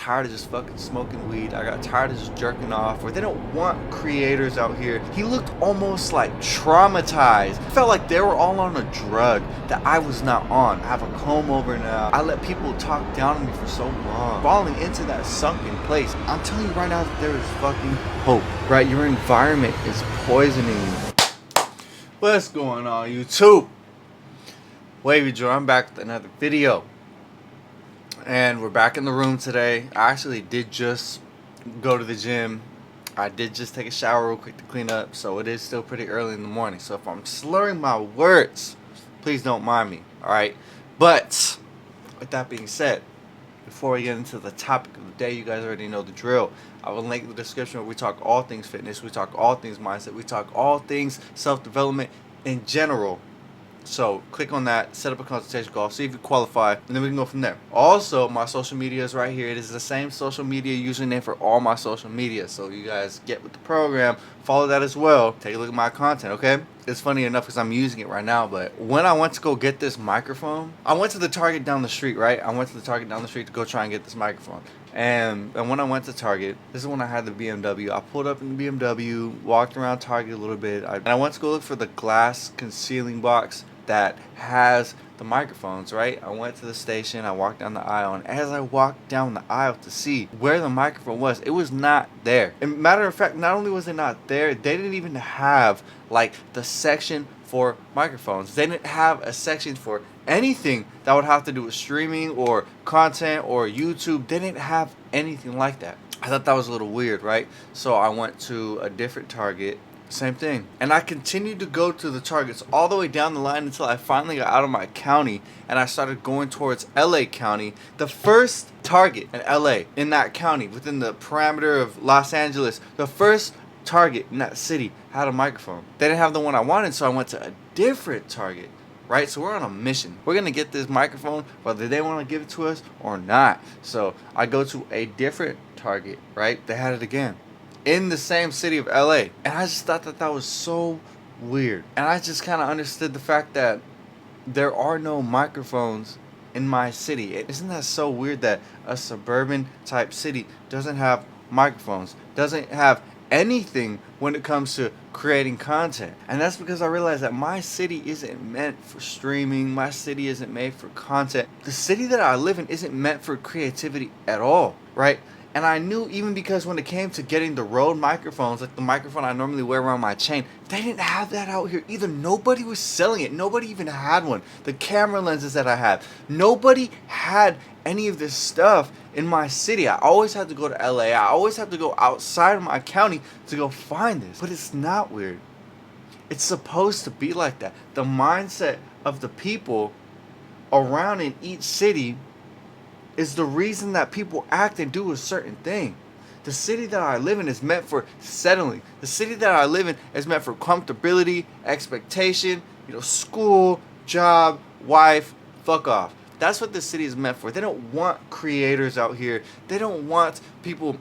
tired of just fucking smoking weed. I got tired of just jerking off. Or they don't want creators out here. He looked almost like traumatized. I felt like they were all on a drug that I was not on. I have a comb over now. I let people talk down on me for so long. Falling into that sunken place. I'm telling you right now that there is fucking hope. Right? Your environment is poisoning you. What's going on, YouTube? Wavy Joe, I'm back with another video. And we're back in the room today. I actually did just go to the gym. I did just take a shower real quick to clean up. So it is still pretty early in the morning. So if I'm slurring my words, please don't mind me. Alright? But with that being said, before we get into the topic of the day, you guys already know the drill. I will link in the description where we talk all things fitness, we talk all things mindset, we talk all things self-development in general. So click on that, set up a consultation call, see if you qualify, and then we can go from there. Also, my social media is right here. It is the same social media username for all my social media. So you guys get with the program, follow that as well. Take a look at my content, okay? It's funny enough because I'm using it right now, but when I went to go get this microphone, I went to the Target down the street, right? I went to the Target down the street to go try and get this microphone. And when I went to Target, this is when I had the BMW. I pulled up in the BMW, walked around Target a little bit, and I went to go look for the glass concealing box that has the microphones, right? I went to the station, I walked down the aisle, and as I walked down the aisle to see where the microphone was, it was not there. And matter of fact, not only was it not there, they didn't even have like the section for microphones. They didn't have a section for anything that would have to do with streaming or content or YouTube. They didn't have anything like that. I thought that was a little weird, right? So I went to a different Target. Same thing. And I continued to go to the Targets all the way down the line until I finally got out of my county and I started going towards LA County. The first Target in LA, in that county, within the parameter of Los Angeles, the first Target in that city had a microphone. They didn't have the one I wanted, so I went to a different Target. Right? So we're on a mission. We're going to get this microphone whether they want to give it to us or not. So I go to a different Target, right? They had it again in the same city of LA. And I just thought that that was so weird. And I just kind of understood the fact that there are no microphones in my city. Isn't that so weird that a suburban type city doesn't have microphones, doesn't have anything when it comes to creating content? And that's because I realized that my city isn't meant for streaming. My city isn't made for content. The city that I live in isn't meant for creativity at all, right? And I knew, even because when it came to getting the Rode microphones, like the microphone I normally wear around my chain, they didn't have that out here either. Nobody was selling it. Nobody even had one. The camera lenses that I have, nobody had any of this stuff in my city. I always had to go to LA. I always had to go outside of my county to go find this. But it's not weird. It's supposed to be like that. The mindset of the people around in each city is the reason that people act and do a certain thing. The city that I live in is meant for settling. The city that I live in is meant for comfortability, expectation, school, job, wife, fuck off. That's what this city is meant for. They don't want creators out here. They don't want people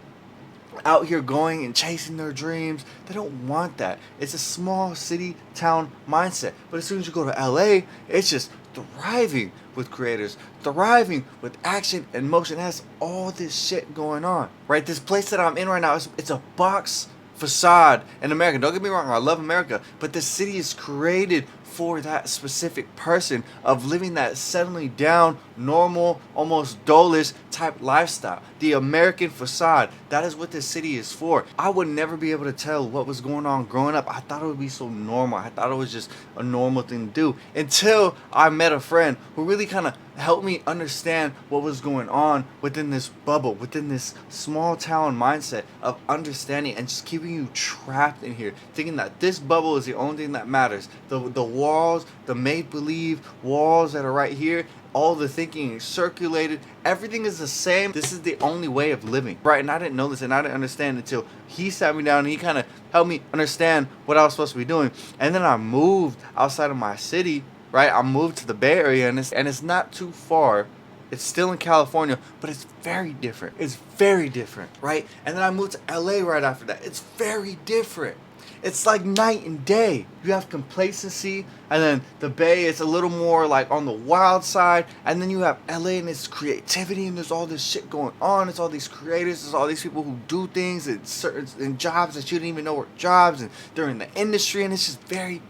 out here going and chasing their dreams. They don't want that. It's a small city town mindset. But as soon as you go to LA, it's just thriving with creators, thriving with action and motion. It has all this shit going on, right? This place that I'm in right now, it's a box facade in America. Don't get me wrong, I love America, but the city is created for that specific person of living that settling down, normal, almost dullish type lifestyle. The American facade, that is what this city is for. I would never be able to tell what was going on growing up. I thought it would be so normal. I thought it was just a normal thing to do until I met a friend who really kind of helped me understand what was going on within this bubble, within this small town mindset of understanding and just keeping you trapped in here, thinking that this bubble is the only thing that matters. The walls, the make-believe walls that are right here, all the thinking is circulated, everything is the same. This is the only way of living, right? And I didn't know this, and I didn't understand until he sat me down and he kind of helped me understand what I was supposed to be doing. And then I moved outside of my city, right? I moved to the Bay Area, and it's not too far. It's still in California, but it's very different. It's very different, right? And then I moved to LA right after that. It's very different. It's like night and day. You have complacency, and then the Bay is a little more like on the wild side, and then you have LA and it's creativity, and there's all this shit going on. It's all these creators, there's all these people who do things in jobs that you didn't even know were jobs, and they're in the industry, and it's just very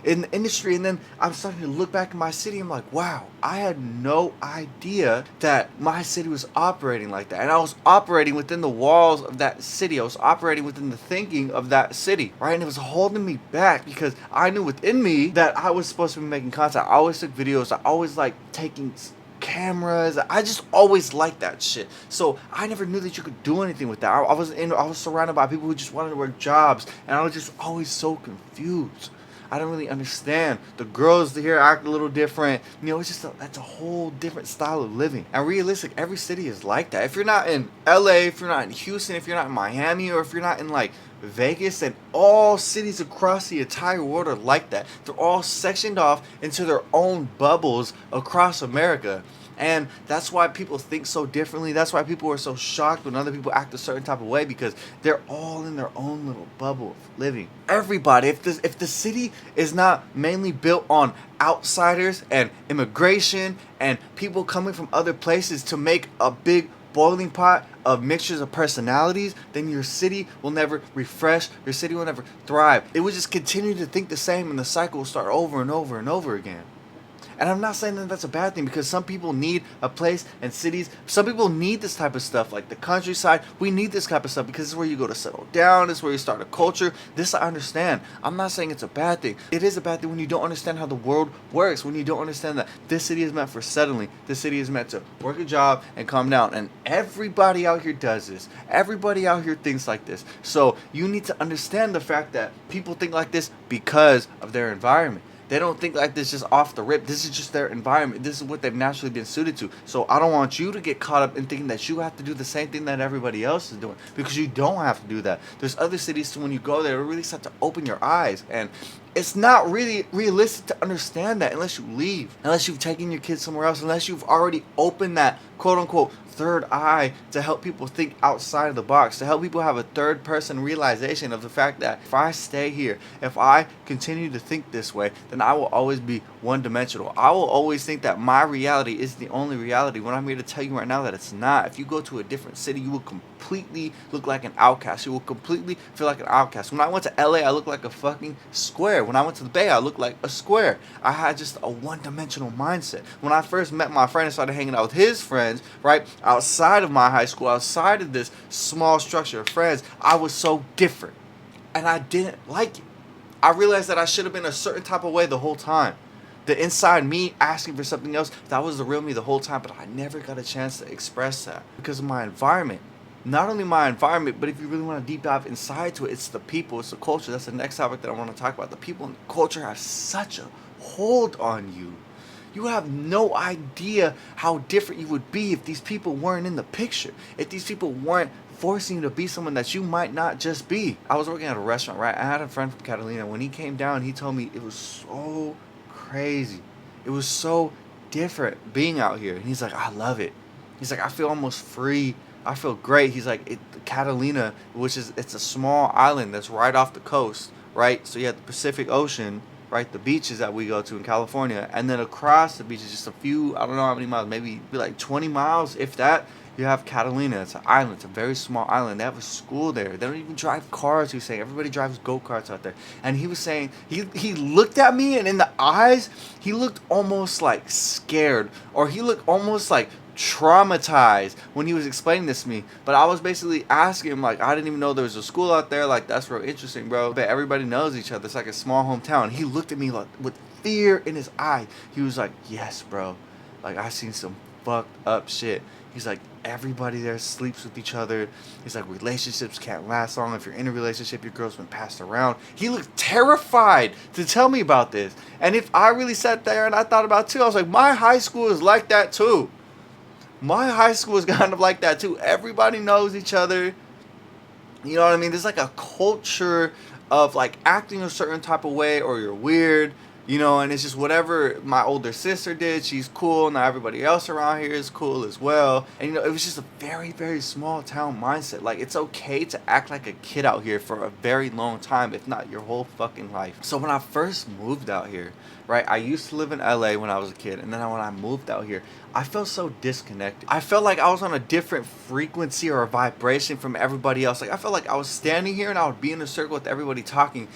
in the industry. And then I'm starting to look back at my city. I'm like, wow, I had no idea that my city was operating like that. And I was operating within the walls of that city. I was operating within the thinking of that city, right? And it was holding me back because I knew within me that I was supposed to be making content. I always took videos. I always like taking cameras. I just always liked that shit. So I never knew that you could do anything with that. I was surrounded by people who just wanted to work jobs, and I was just always so confused. I don't really understand. The girls here act a little different. You know, it's just that's a whole different style of living. And realistic, every city is like that. If you're not in LA, if you're not in Houston, if you're not in Miami, or if you're not in like Vegas, then all cities across the entire world are like that. They're all sectioned off into their own bubbles across America. And that's why people think so differently. That's why people are so shocked when other people act a certain type of way, because they're all in their own little bubble of living. Everybody, if the city is not mainly built on outsiders and immigration and people coming from other places to make a big boiling pot of mixtures of personalities, then your city will never refresh. Your city will never thrive. It will just continue to think the same, and the cycle will start over and over and over again. And I'm not saying that that's a bad thing, because some people need a place, and cities, some people need this type of stuff, like the countryside. We need this type of stuff because it's where you go to settle down. It's where you start a culture. This I understand. I'm not saying it's a bad thing. It is a bad thing when you don't understand how the world works, when you don't understand that this city is meant for settling. This city is meant to work a job and calm down. And everybody out here does this. Everybody out here thinks like this. So you need to understand the fact that people think like this because of their environment. They don't think like this just off the rip. This is just their environment. This is what they've naturally been suited to. So I don't want you to get caught up in thinking that you have to do the same thing that everybody else is doing, because you don't have to do that. There's other cities too, when you go there, it really starts to open your eyes. And it's not really realistic to understand that unless you leave, unless you've taken your kids somewhere else, unless you've already opened that quote-unquote third eye to help people think outside of the box, to help people have a third person realization of the fact that if I stay here, if I continue to think this way, then I will always be one-dimensional. I will always think that my reality is the only reality, when I'm here to tell you right now that it's not. If you go to a different city, you will completely look like an outcast. You will completely feel like an outcast. When I went to LA, I looked like a fucking square. When I went to the Bay, I looked like a square. I had just a one-dimensional mindset. When I first met my friend and started hanging out with his friends, right, outside of my high school, outside of this small structure of friends, I was so different. And I didn't like it. I realized that I should have been a certain type of way the whole time. The inside me asking for something else, that was the real me the whole time, but I never got a chance to express that because of my environment. Not only my environment, but if you really want to deep dive inside to it, it's the people, it's the culture. That's the next topic that I want to talk about. The people and the culture have such a hold on you. You have no idea how different you would be if these people weren't in the picture. If these people weren't forcing you to be someone that you might not just be. I was working at a restaurant, right? I had a friend from Catalina. When he came down, he told me it was so crazy. It was so different being out here. And he's like, I love it. He's like, I feel almost free. I feel great. He's like, Catalina, it's a small island that's right off the coast, right? So you have the Pacific Ocean, right? The beaches that we go to in California. And then across the beach is just a few, I don't know how many miles, maybe like 20 miles, if that. You have Catalina. It's an island. It's a very small island. They have a school there. They don't even drive cars. He was saying everybody drives go-karts out there. And he was saying, he looked at me, and in the eyes, he looked almost like scared, or he looked almost like traumatized when he was explaining this to me. But I was basically asking him, like, I didn't even know there was a school out there. Like, that's real interesting, bro. But everybody knows each other. It's like a small hometown. He looked at me like with fear in his eye. He was like, yes, bro. Like, I seen some fucked up shit. He's like, everybody there sleeps with each other. He's like, relationships can't last long. If you're in a relationship, your girl's been passed around. He looked terrified to tell me about this. And if I really sat there and I thought about it too, I was like, my high school is like that too. My high school is kind of like that too. Everybody knows each other. You know what I mean? There's like a culture of like acting a certain type of way, or you're weird. You know, and it's just whatever my older sister did, she's cool. Now everybody else around here is cool as well. And you know, it was just a very, very small town mindset. Like, it's okay to act like a kid out here for a very long time, if not your whole fucking life. So when I first moved out here, right, I used to live in LA when I was a kid, and then when I moved out here, I felt so disconnected. I felt like I was on a different frequency or a vibration from everybody else. Like, I felt like I was standing here and I would be in a circle with everybody talking,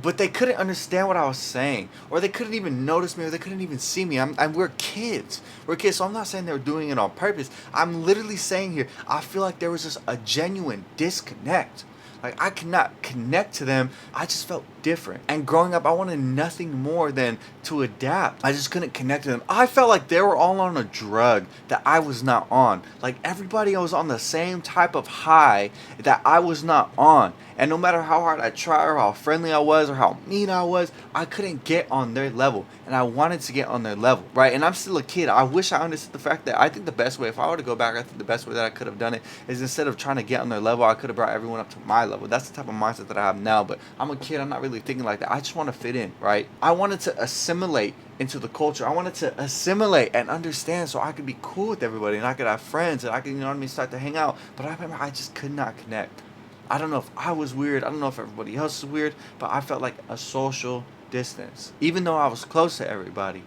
but they couldn't understand what I was saying, or they couldn't even notice me, or they couldn't even see me. We're kids. We're kids, so I'm not saying they were doing it on purpose. I'm literally saying here, I feel like there was just a genuine disconnect. Like, I could not connect to them. I just felt different. And growing up, I wanted nothing more than to adapt. I just couldn't connect to them. I felt like they were all on a drug that I was not on. Like, everybody was on the same type of high that I was not on. And no matter how hard I tried, or how friendly I was, or how mean I was, I couldn't get on their level. And I wanted to get on their level, right? And I'm still a kid. I wish I understood the fact that I think the best way, if I were to go back, I think the best way that I could have done it is, instead of trying to get on their level, I could have brought everyone up to my level. That's the type of mindset that I have now. But I'm a kid. I'm not really thinking like that. I just want to fit in, right? I wanted to assimilate into the culture. I wanted to assimilate and understand so I could be cool with everybody and I could have friends and I could, you know what I mean, start to hang out. But I remember I just could not connect. I don't know if I was weird. I don't know if everybody else was weird, but I felt like a social distance, even though I was close to everybody.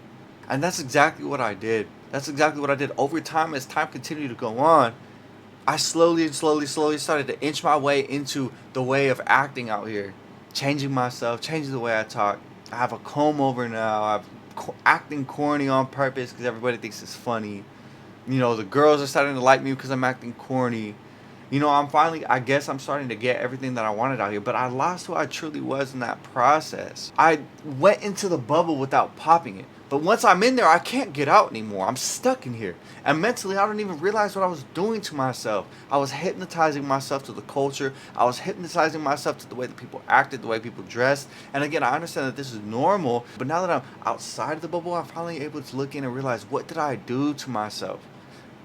And that's exactly what I did. That's exactly what I did. Over time, as time continued to go on, I slowly started to inch my way into the way of acting out here. Changing myself, changing the way I talk. I have a comb over now. I'm acting corny on purpose because everybody thinks it's funny. You know, the girls are starting to like me because I'm acting corny. You know, I guess I'm starting to get everything that I wanted out here, but I lost who I truly was in that process. I went into the bubble without popping it. But once I'm in there, I can't get out anymore. I'm stuck in here. And mentally, I don't even realize what I was doing to myself. I was hypnotizing myself to the culture. I was hypnotizing myself to the way that people acted, the way people dressed. And again, I understand that this is normal, but now that I'm outside of the bubble, I'm finally able to look in and realize, what did I do to myself?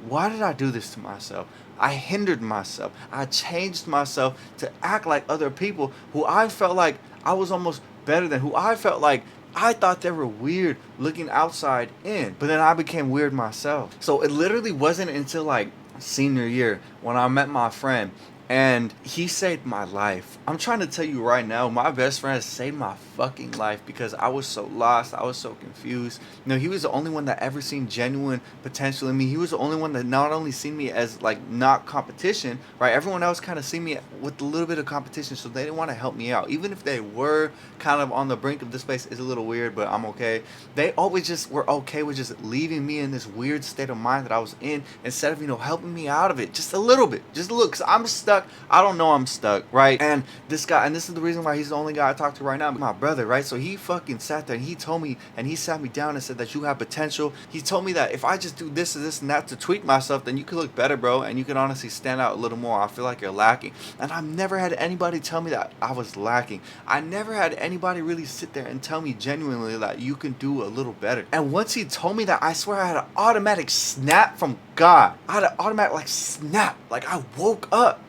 Why did I do this to myself? I hindered myself. I changed myself to act like other people who I felt like I was almost better than, who I felt like I thought they were weird looking outside in. But then I became weird myself. So it literally wasn't until like senior year when I met my friend. And he saved my life. I'm trying to tell you right now, my best friend saved my fucking life because I was so lost. I was so confused. You know, he was the only one that ever seen genuine potential in me. He was the only one that not only seen me as like not competition, right? Everyone else kind of seen me with a little bit of competition, so they didn't want to help me out. Even if they were kind of on the brink of this place, is a little weird, but I'm okay. They always just were okay with just leaving me in this weird state of mind that I was in, instead of, you know, helping me out of it just a little bit. Just look, because I'm stuck. I don't know I'm stuck, right? And this guy, and this is the reason why he's the only guy I talk to right now, my brother, right? So he fucking sat there and he told me, and he sat me down and said that you have potential. He told me that if I just do this and this and that to tweak myself, then you could look better, bro, and you can honestly stand out a little more. I feel like you're lacking. And I've never had anybody tell me that I was lacking. I never had anybody really sit there and tell me genuinely that you can do a little better. And once he told me that, I swear I had an automatic snap from God. I had an automatic like snap. Like I woke up.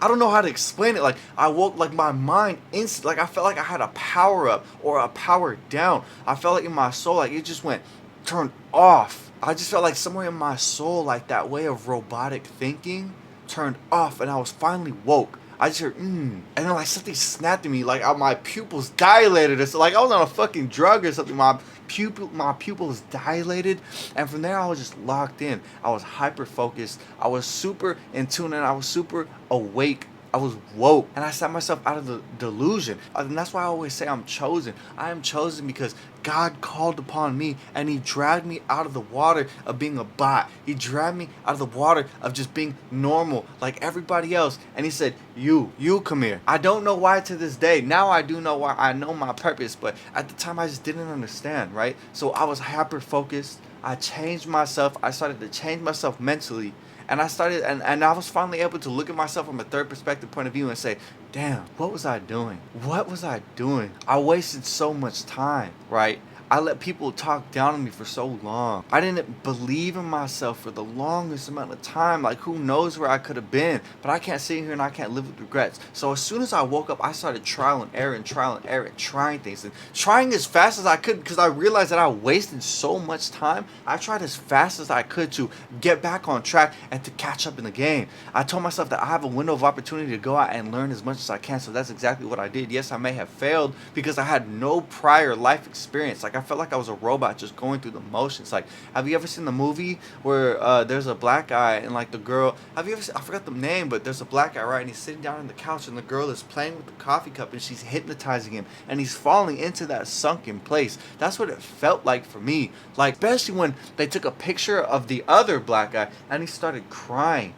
I don't know how to explain it. Like I woke, like my mind instantly, like I felt like I had a power up or a power down. I felt like in my soul, like it just went turned off. I just felt like somewhere in my soul, like that way of robotic thinking turned off, and I was finally woke. I just heard, and then like something snapped at me, like my pupils dilated. It's like I was on a fucking drug or something. My pupils dilated, and from there I was just locked in. I was hyper focused. I was super in tune, and I was super awake. I was woke, and I set myself out of the delusion. And that's why I always say I'm chosen. I am chosen because God called upon me, and he dragged me out of the water of being a bot. He dragged me out of the water of just being normal like everybody else, and he said, you come here. I don't know why to this day. Now I do know why. I know my purpose, but at the time I just didn't understand, right? So I was hyper focused. I changed myself. I started to change myself mentally. And I started, and I was finally able to look at myself from a third perspective point of view and say, damn, what was I doing? What was I doing? I wasted so much time, right? I let people talk down on me for so long. I didn't believe in myself for the longest amount of time. Like, who knows where I could have been? But I can't sit here and I can't live with regrets. So as soon as I woke up, I started trial and error and trying things and trying as fast as I could, because I realized that I wasted so much time. I tried as fast as I could to get back on track and to catch up in the game. I told myself that I have a window of opportunity to go out and learn as much as I can. So that's exactly what I did. Yes, I may have failed because I had no prior life experience. Like, I felt like I was a robot just going through the motions. Like, have you ever seen the movie where there's a black guy and like the girl, have you ever seen, I forgot the name, but there's a black guy, right? And he's sitting down on the couch and the girl is playing with the coffee cup and she's hypnotizing him and he's falling into that sunken place. That's what it felt like for me. Like, especially when they took a picture of the other black guy and he started crying.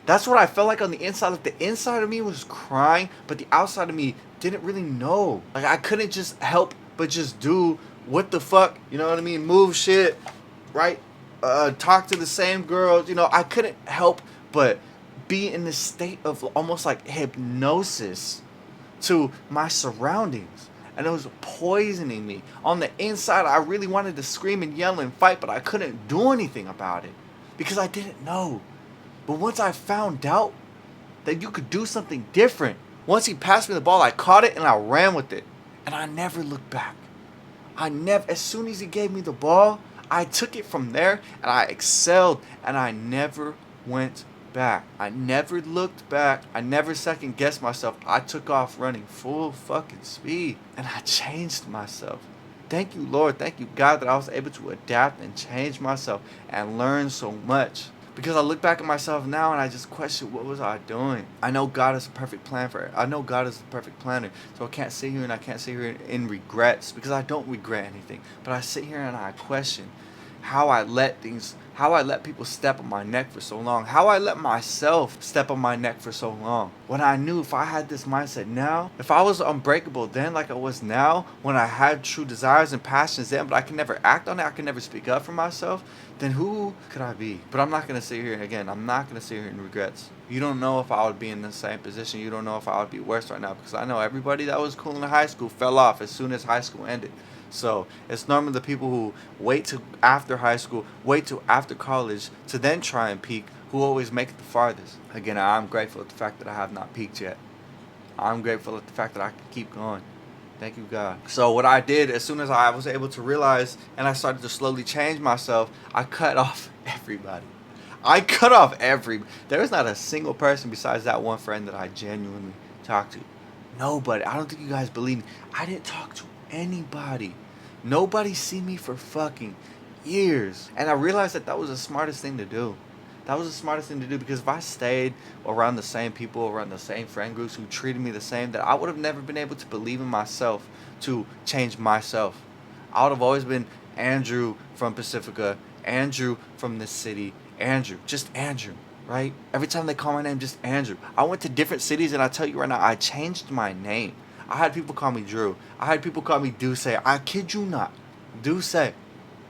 That's what I felt like on the inside. Like, the inside of me was crying, but the outside of me didn't really know. Like, I couldn't just help but just do what the fuck, you know what I mean? Move shit, right? Talk to the same girls. You know, I couldn't help but be in this state of almost like hypnosis to my surroundings. And it was poisoning me. On the inside, I really wanted to scream and yell and fight, but I couldn't do anything about it because I didn't know. But once I found out that you could do something different, once he passed me the ball, I caught it and I ran with it. And I never looked back. As soon as he gave me the ball, I took it from there and I excelled and I never went back. I never looked back. I never second guessed myself. I took off running full fucking speed and I changed myself. Thank you, Lord. Thank you, God, that I was able to adapt and change myself and learn so much. Because I look back at myself now and I just question, what was I doing? I know God is a perfect plan for it. I know God is the perfect planner. So I can't sit here and I can't sit here in regrets, because I don't regret anything. But I sit here and I question how I let people step on my neck for so long. How I let myself step on my neck for so long. When I knew if I had this mindset now, if I was unbreakable then like I was now, when I had true desires and passions then, but I can never act on it, I can never speak up for myself, then who could I be? But I'm not going to sit here, again, I'm not going to sit here in regrets. You don't know if I would be in the same position. You don't know if I would be worse right now, because I know everybody that was cool in high school fell off as soon as high school ended. So it's normally the people who wait till after high school, wait till after college to then try and peak, who always make it the farthest. Again, I'm grateful at the fact that I have not peaked yet. I'm grateful at the fact that I can keep going. Thank you, God. So what I did, as soon as I was able to realize and I started to slowly change myself, I cut off everybody. There was not a single person besides that one friend that I genuinely talked to. Nobody. I don't think you guys believe me. I didn't talk to anybody. Nobody seen me for fucking years. And I realized that was the smartest thing to do. That was the smartest thing to do, because if I stayed around the same people, around the same friend groups who treated me the same, that I would have never been able to believe in myself to change myself. I would have always been Andrew from Pacifica, Andrew from this city, Andrew, just Andrew, right? Every time they call my name, just Andrew. I went to different cities and I tell you right now, I changed my name. I had people call me Drew. I had people call me Duce. I kid you not. Duce.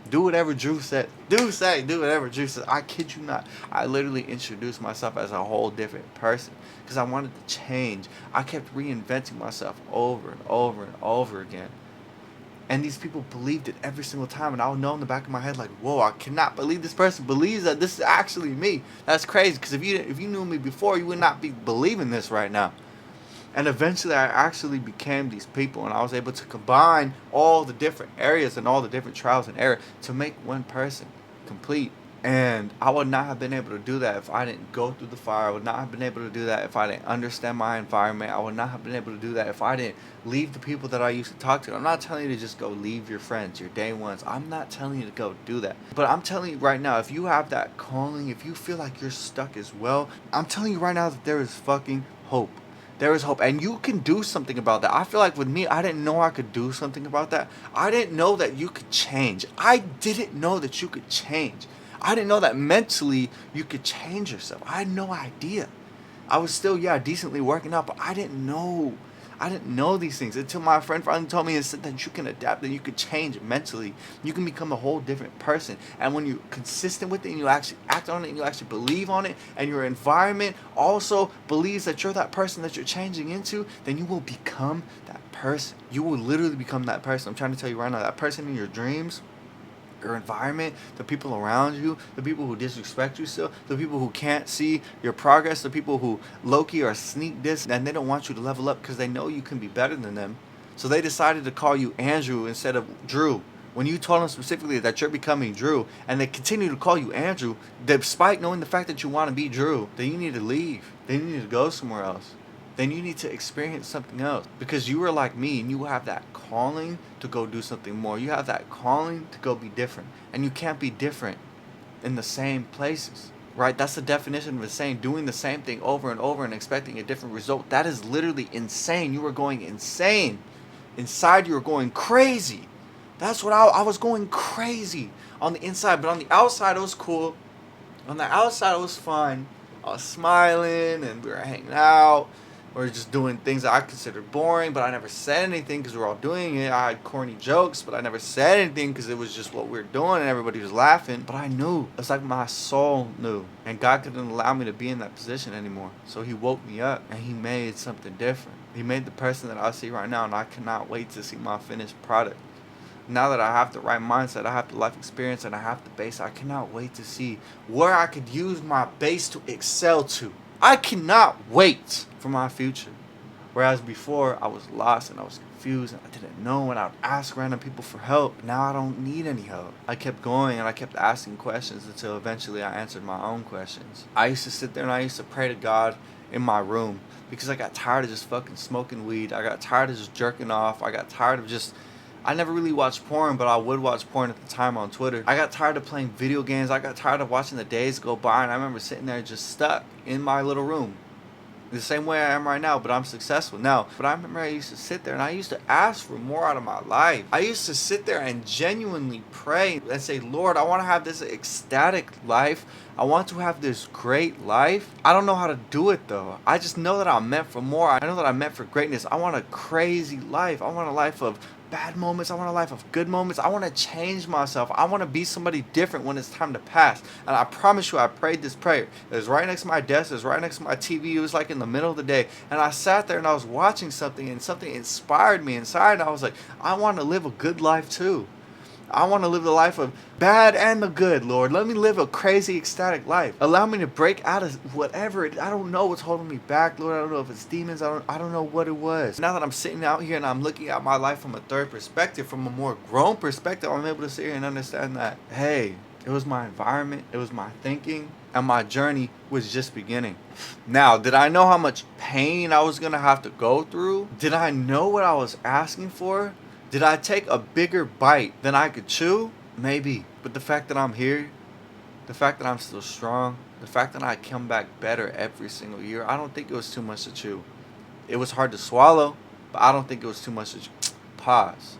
Do whatever Drew said. Do whatever Drew said. I kid you not. I literally introduced myself as a whole different person because I wanted to change. I kept reinventing myself over and over and over again. And these people believed it every single time. And I would know in the back of my head, like, whoa, I cannot believe this person believes that this is actually me. That's crazy, because if you knew me before, you would not be believing this right now. And eventually I actually became these people, and I was able to combine all the different areas and all the different trials and error to make one person complete. And I would not have been able to do that if I didn't go through the fire. I would not have been able to do that if I didn't understand my environment. I would not have been able to do that if I didn't leave the people that I used to talk to. I'm not telling you to just go leave your friends, your day ones. I'm not telling you to go do that. But I'm telling you right now, if you have that calling, if you feel like you're stuck as well, I'm telling you right now that there is fucking hope. There is hope, and you can do something about that. I feel like with me, I didn't know I could do something about that. I didn't know that you could change. I didn't know that you could change. I didn't know that mentally you could change yourself. I had no idea. I was still, decently working out, but I didn't know. I didn't know these things until my friend finally told me and said that you can adapt and you could change mentally. You can become a whole different person. And when you're consistent with it and you actually act on it and you actually believe on it, and your environment also believes that you're that person that you're changing into, then you will become that person. You will literally become that person. I'm trying to tell you right now, that person in your dreams, your environment, the people around you, the people who disrespect you still, the people who can't see your progress, the people who low-key are sneak diss and they don't want you to level up because they know you can be better than them. So they decided to call you Andrew instead of Drew. When you told them specifically that you're becoming Drew, and they continue to call you Andrew, despite knowing the fact that you want to be Drew, then you need to leave. Then you need to go somewhere else. Then you need to experience something else. Because you are like me and you have that calling to go do something more. You have that calling to go be different. And you can't be different in the same places. Right? That's the definition of insane. Doing the same thing over and over and expecting a different result. That is literally insane. You are going insane. Inside you are going crazy. That's what I was going crazy on the inside. But on the outside it was cool. On the outside it was fun. I was smiling and we were hanging out. Or just doing things that I considered boring, but I never said anything because we were all doing it. I had corny jokes, but I never said anything because it was just what we were doing and everybody was laughing. But I knew. It's like my soul knew. And God couldn't allow me to be in that position anymore. So he woke me up and he made something different. He made the person that I see right now, and I cannot wait to see my finished product. Now that I have the right mindset, I have the life experience, and I have the base, I cannot wait to see where I could use my base to excel to. I cannot wait for my future. Whereas before, I was lost and I was confused and I didn't know, and I would ask random people for help. Now I don't need any help. I kept going and I kept asking questions until eventually I answered my own questions. I used to sit there and I used to pray to God in my room because I got tired of just fucking smoking weed. I got tired of just jerking off. I got tired of just... I never really watched porn, but I would watch porn at the time on Twitter. I got tired of playing video games. I got tired of watching the days go by, and I remember sitting there just stuck in my little room. The same way I am right now, but I'm successful now. But I remember I used to sit there and I used to ask for more out of my life. I used to sit there and genuinely pray and say, Lord, I want to have this ecstatic life. I want to have this great life. I don't know how to do it though. I just know that I'm meant for more. I know that I'm meant for greatness. I want a crazy life. I want a life of bad moments. I want a life of good moments. I want to change myself. I want to be somebody different when it's time to pass. And I promise you, I prayed this prayer. It was right next to my desk. It was right next to my TV. It was like in the middle of the day. And I sat there and I was watching something, and something inspired me inside. And I was like, I want to live a good life too. I want to live the life of bad and the good, Lord. Let me live a crazy, ecstatic life. Allow me to break out of whatever. I don't know what's holding me back, Lord. I don't know if it's demons. I don't know what it was. Now that I'm sitting out here and I'm looking at my life from a third perspective, from a more grown perspective, I'm able to sit here and understand that, hey, it was my environment, it was my thinking, and my journey was just beginning. Now, did I know how much pain I was going to have to go through? Did I know what I was asking for? Did I take a bigger bite than I could chew? Maybe. But the fact that I'm here, the fact that I'm still strong, the fact that I come back better every single year, I don't think it was too much to chew. It was hard to swallow, but I don't think it was too much to chew. Pause.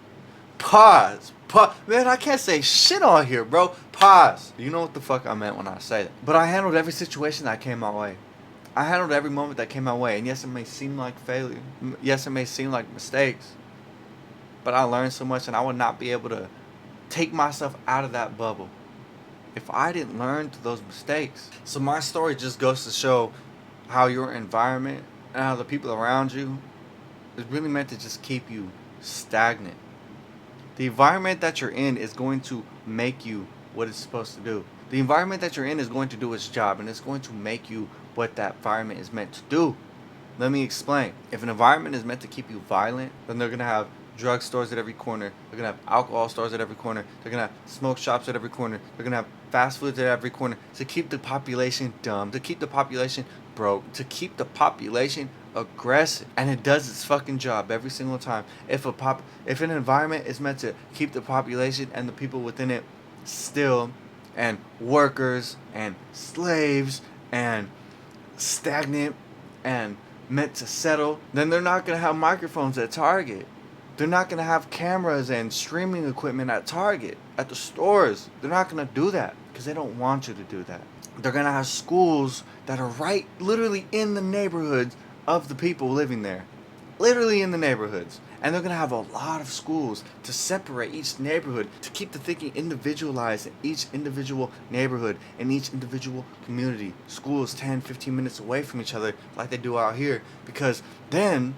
Man, I can't say shit on here, bro. Pause. You know what the fuck I meant when I say that. But I handled every situation that came my way. I handled every moment that came my way. And yes, it may seem like failure. Yes, it may seem like mistakes. But I learned so much, and I would not be able to take myself out of that bubble if I didn't learn through those mistakes. So my story just goes to show how your environment and how the people around you is really meant to just keep you stagnant. The environment that you're in is going to make you what it's supposed to do. The environment that you're in is going to do its job, and it's going to make you what that environment is meant to do. Let me explain. If an environment is meant to keep you violent, then they're going to have drug stores at every corner. They're going to have alcohol stores at every corner. They're going to have smoke shops at every corner. They're going to have fast foods at every corner to keep the population dumb, to keep the population broke, to keep the population aggressive. And it does its fucking job every single time. If an environment is meant to keep the population and the people within it still, and workers and slaves and stagnant and meant to settle, then they're not going to have microphones at Target. They're not going to have cameras and streaming equipment at Target, at the stores. They're not going to do that because they don't want you to do that. They're going to have schools that are right literally in the neighborhoods of the people living there. literally in the neighborhoods. And they're going to have a lot of schools to separate each neighborhood, to keep the thinking individualized in each individual neighborhood, in each individual community. Schools 10, 15 minutes away from each other like they do out here. Because then,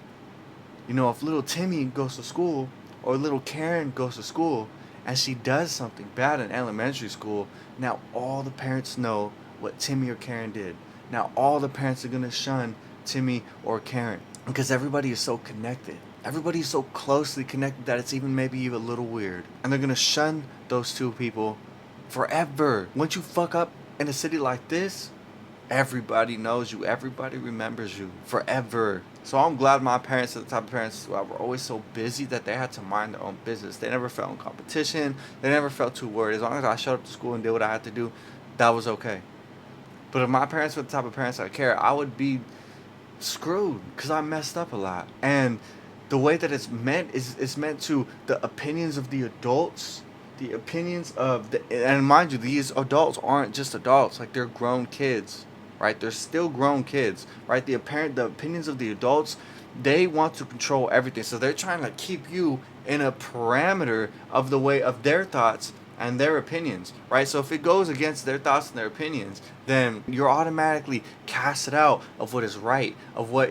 you know, if little Timmy goes to school or little Karen goes to school and she does something bad in elementary school, now all the parents know what Timmy or Karen did. Now all the parents are going to shun Timmy or Karen because everybody is so connected. Everybody's so closely connected that it's even maybe a little weird. And they're going to shun those two people forever. Once you fuck up in a city like this, everybody knows you. Everybody remembers you forever. So I'm glad my parents are the type of parents who were always so busy that they had to mind their own business. They never felt in competition. They never felt too worried. As long as I showed up to school and did what I had to do, that was okay. But if my parents were the type of parents that care, I would be screwed because I messed up a lot. And the way that it's meant is it's meant to the opinions of the adults, the opinions of the, and mind you, these adults aren't just adults, like they're grown kids, right? They're still grown kids, right? The opinions of the adults, they want to control everything. So they're trying to keep you in a parameter of the way of their thoughts and their opinions, right? So if it goes against their thoughts and their opinions, then you're automatically casted out of what is right, of what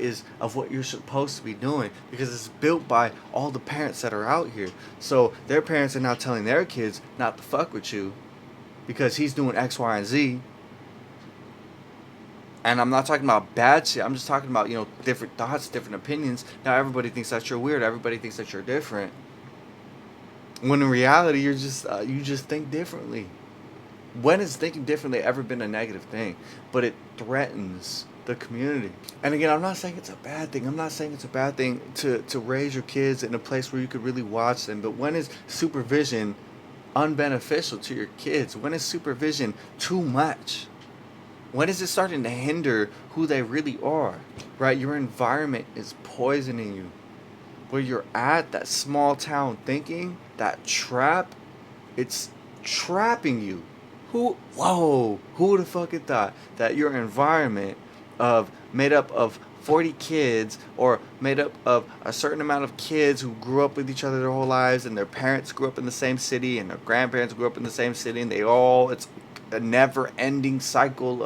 you're supposed to be doing, because it's built by all the parents that are out here. So their parents are now telling their kids not to fuck with you because he's doing X, Y, and Z. And I'm not talking about bad shit. I'm just talking about, you know, different thoughts, different opinions. Now everybody thinks that you're weird. Everybody thinks that you're different. When in reality, you just think differently. When has thinking differently ever been a negative thing? But it threatens the community. And again, I'm not saying it's a bad thing. I'm not saying it's a bad thing to raise your kids in a place where you could really watch them. But when is supervision unbeneficial to your kids? When is supervision too much? When is it starting to hinder who they really are? Right? Your environment is poisoning you. Where you're at, that small town thinking, that trap, it's trapping you. Who would have fucking thought that your environment made up of 40 kids, or made up of a certain amount of kids who grew up with each other their whole lives, and their parents grew up in the same city, and their grandparents grew up in the same city, and it's a never-ending cycle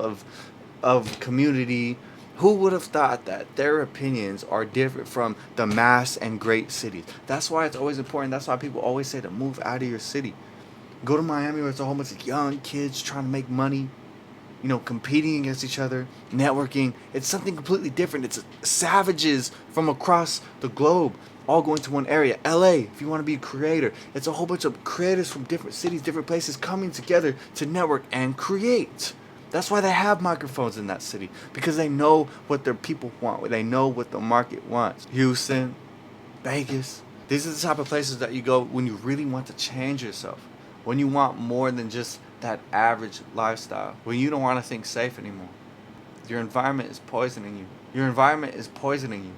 of community. Who would have thought that their opinions are different from the mass and great cities? That's why it's always important. That's why people always say to move out of your city. Go to Miami where it's a whole bunch of young kids trying to make money, you know, competing against each other, networking. It's something completely different. It's savages from across the globe all going to one area. LA, if you want to be a creator, it's a whole bunch of creators from different cities, different places coming together to network and create. That's why they have microphones in that city, because they know what their people want. They know what the market wants. Houston, Vegas. These are the type of places that you go when you really want to change yourself. When you want more than just that average lifestyle. When you don't want to think safe anymore. Your environment is poisoning you. Your environment is poisoning you.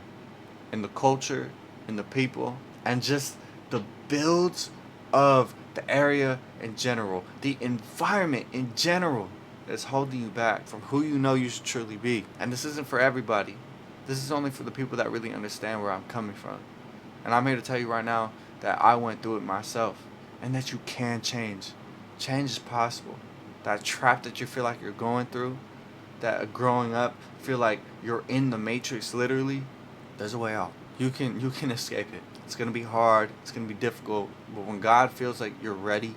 In the culture, in the people, and just the builds of the area in general. The environment in general is holding you back from who you know you should truly be. And this isn't for everybody. This is only for the people that really understand where I'm coming from. And I'm here to tell you right now that I went through it myself, and that you can change. Change is possible. That trap that you feel like you're going through, that growing up feel like you're in the matrix literally, there's a way out. You can escape it. It's going to be hard. It's going to be difficult. But when God feels like you're ready,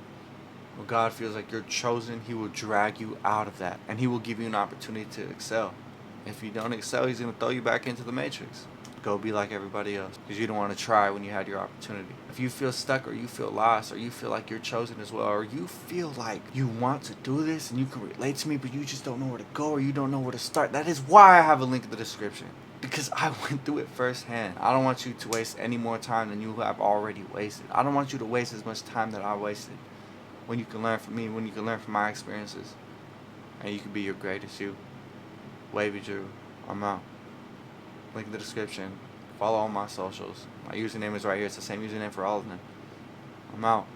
when God feels like you're chosen, He will drag you out of that. And He will give you an opportunity to excel. If you don't excel, He's going to throw you back into the matrix. Go be like everybody else. Because you don't want to try when you had your opportunity. If you feel stuck, or you feel lost, or you feel like you're chosen as well, or you feel like you want to do this and you can relate to me, but you just don't know where to go, or you don't know where to start, that is why I have a link in the description. Because I went through it firsthand. I don't want you to waste any more time than you have already wasted. I don't want you to waste as much time that I wasted. When you can learn from me, when you can learn from my experiences, and you can be your greatest you. Wavy Drew, I'm out. Link in the description. Follow all my socials. My username is right here. It's the same username for all of them. I'm out.